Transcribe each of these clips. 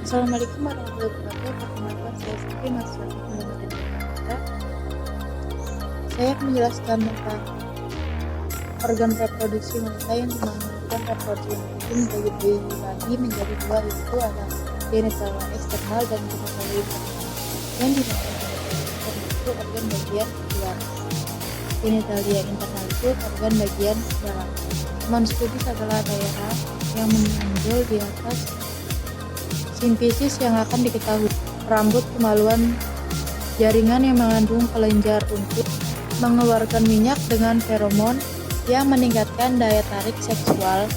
Assalamualaikum warahmatullahi wabarakatuh. Perkenalkan saya Siti, mahasiswa Teknik Informatika. Saya akan menjelaskan tentang organ reproduksi wanita yang dimana reproduksi wanita menjadi dibagi menjadi dua, yaitu ada genitalia eksternal dan genitalia internal. Yang dimana genitalia eksternal itu organ bagian luar, genitalia internal itu organ bagian dalam. Menstudis adalah daerah yang menonjol di atas simfisis yang akan diketahui, rambut kemaluan, jaringan yang mengandung kelenjar untuk mengeluarkan minyak dengan feromon yang meningkatkan daya tarik seksual,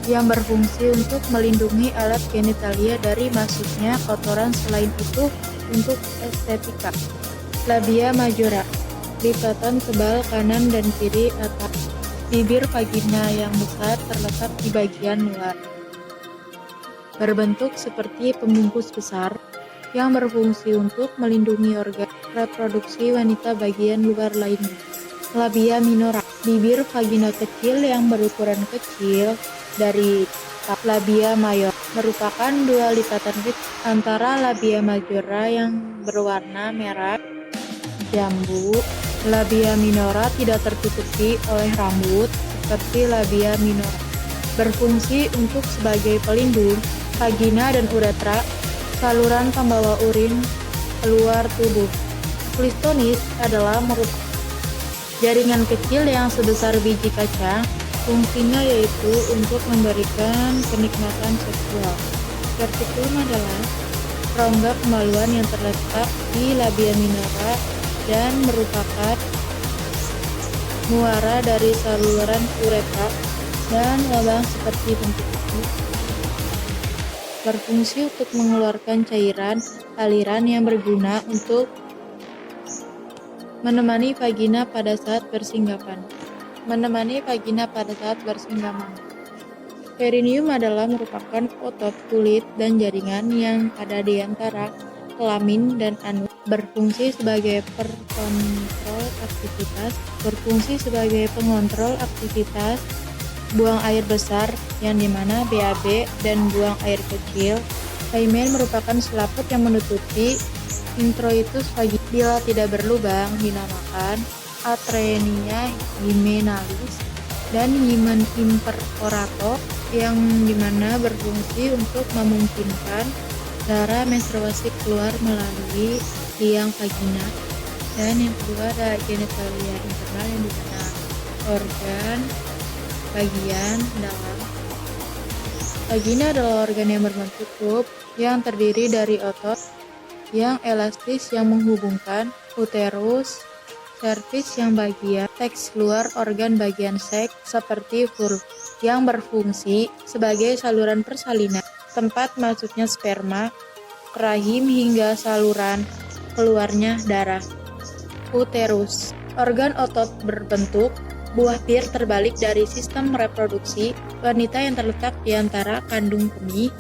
yang berfungsi untuk melindungi alat genitalia dari masuknya kotoran. Selain itu, untuk estetika, labia majora, lipatan tebal kanan dan kiri atas bibir vagina yang besar terletak di bagian luar, berbentuk seperti pembungkus besar yang berfungsi untuk melindungi organ reproduksi wanita bagian luar lainnya. Labia minora, bibir vagina kecil yang berukuran kecil dari labia mayor, merupakan dua lipatan kecil antara labia majora yang berwarna merah jambu. Labia minora tidak tertutupi oleh rambut seperti labia minora, berfungsi untuk sebagai pelindung vagina dan uretra, saluran pembawa urin keluar tubuh. Klistonis adalah merupakan jaringan kecil yang sebesar biji kacang. Fungsinya yaitu untuk memberikan kenikmatan seksual. Verticulum adalah rongga kemaluan yang terletak di labia minora dan merupakan muara dari saluran uretra dan lubang seperti bentuk itu. Berfungsi untuk mengeluarkan cairan aliran yang berguna untuk menemani vagina pada saat bersinggapan. Perineum adalah merupakan otot, kulit, dan jaringan yang ada di antara kelamin dan anus. Berfungsi sebagai pengontrol aktivitas buang air besar, yang dimana BAB, dan buang air kecil. Hymen merupakan selaput yang menutupi introitus vagina. Bila tidak berlubang dinamakan atrenia hymenalis, dan hymen imperforator yang dimana berfungsi untuk memungkinkan darah menstruasi keluar melalui liang vagina. Dan yang kedua ada genitalia internal yang dimana organ bagian dalam. Vagina adalah organ yang berbentuk kub yang terdiri dari otot yang elastis yang menghubungkan uterus, cervix yang bagian seks keluar, organ bagian seks seperti vulva yang berfungsi sebagai saluran persalinan, tempat masuknya sperma, rahim hingga saluran keluarnya darah. Uterus, organ otot berbentuk buah pir terbalik dari sistem reproduksi wanita yang terletak di antara kandung kemih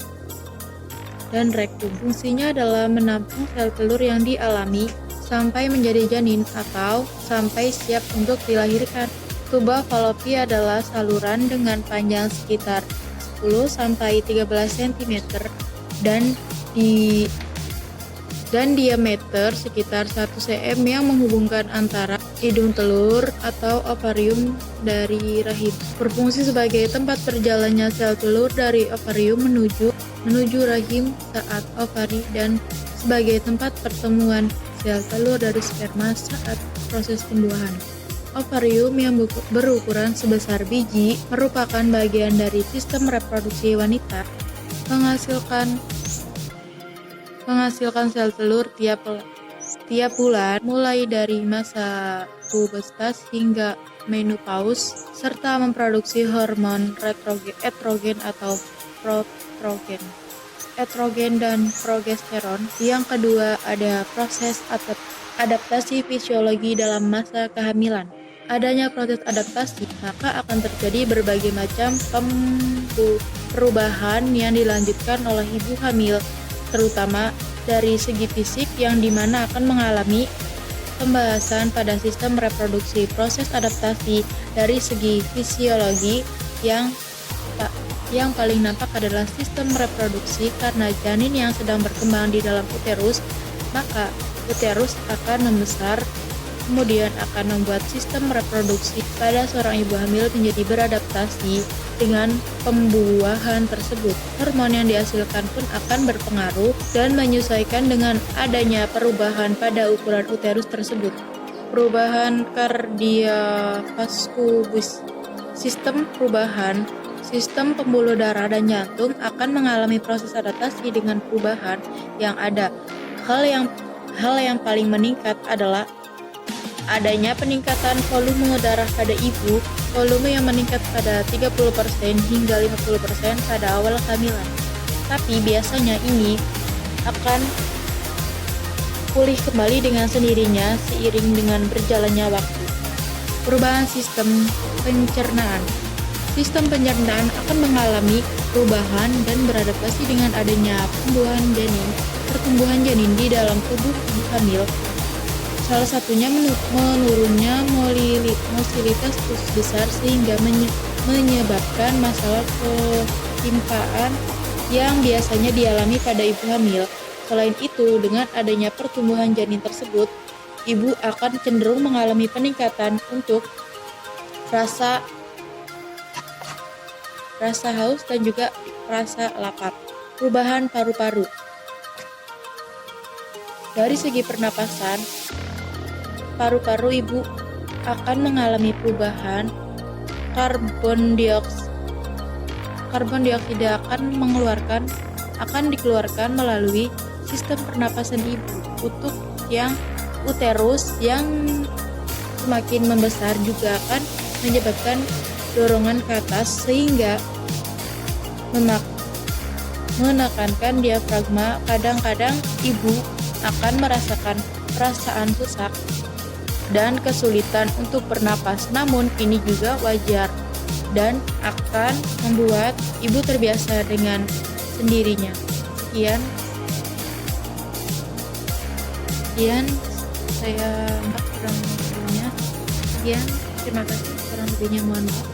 dan rektum. Fungsinya adalah menampung sel telur yang dialami sampai menjadi janin atau sampai siap untuk dilahirkan. Tuba fallopi adalah saluran dengan panjang sekitar 10-13 cm dan diameter sekitar 1 cm yang menghubungkan antara hidung telur atau ovarium dari rahim. Berfungsi sebagai tempat berjalannya sel telur dari ovarium menuju rahim saat ovari, dan sebagai tempat pertemuan sel telur dari sperma saat proses pembuahan. Ovarium yang berukuran sebesar biji merupakan bagian dari sistem reproduksi wanita, menghasilkan sel telur tiap bulan mulai dari masa pubertas hingga menopause, serta memproduksi hormon estrogen atau estrogen dan progesteron. Yang kedua ada proses adaptasi fisiologi dalam masa kehamilan. Adanya proses adaptasi, maka akan terjadi berbagai macam perubahan yang dilanjutkan oleh ibu hamil, terutama dari segi fisik, yang dimana akan mengalami pembahasan pada sistem reproduksi. Proses adaptasi dari segi fisiologi yang Yang paling nampak adalah sistem reproduksi karena janin yang sedang berkembang di dalam uterus, maka uterus akan membesar, kemudian akan membuat sistem reproduksi pada seorang ibu hamil menjadi beradaptasi dengan pembuahan tersebut. Hormon yang dihasilkan pun akan berpengaruh dan menyesuaikan dengan adanya perubahan pada ukuran uterus tersebut. Perubahan kardiovaskular, sistem pembuluh darah dan jantung akan mengalami proses adaptasi dengan perubahan yang ada. Hal yang paling meningkat adalah adanya peningkatan volume darah pada ibu, volume yang meningkat pada 30% hingga 50% pada awal kehamilan. Tapi biasanya ini akan pulih kembali dengan sendirinya seiring dengan berjalannya waktu. Perubahan sistem pencernaan. Sistem pencernaan akan mengalami perubahan dan beradaptasi dengan adanya pertumbuhan janin di dalam tubuh ibu hamil. Salah satunya menurunnya mobilitas usus besar sehingga menyebabkan masalah ketimpaan yang biasanya dialami pada ibu hamil. Selain itu, dengan adanya pertumbuhan janin tersebut, ibu akan cenderung mengalami peningkatan untuk rasa haus dan juga rasa lapar. Perubahan paru-paru. Dari segi pernapasan, paru-paru ibu akan mengalami perubahan. Karbon dioksida akan dikeluarkan melalui sistem pernapasan ibu. Untuk yang uterus yang semakin membesar juga akan menyebabkan dorongan ke atas sehingga menekankan diafragma. Kadang-kadang ibu akan merasakan perasaan sesak dan kesulitan untuk bernapas, namun ini juga wajar dan akan membuat ibu terbiasa dengan sendirinya. Sekian saya kurang lebihnya. Terima kasih, kurang lebihnya mohon maaf.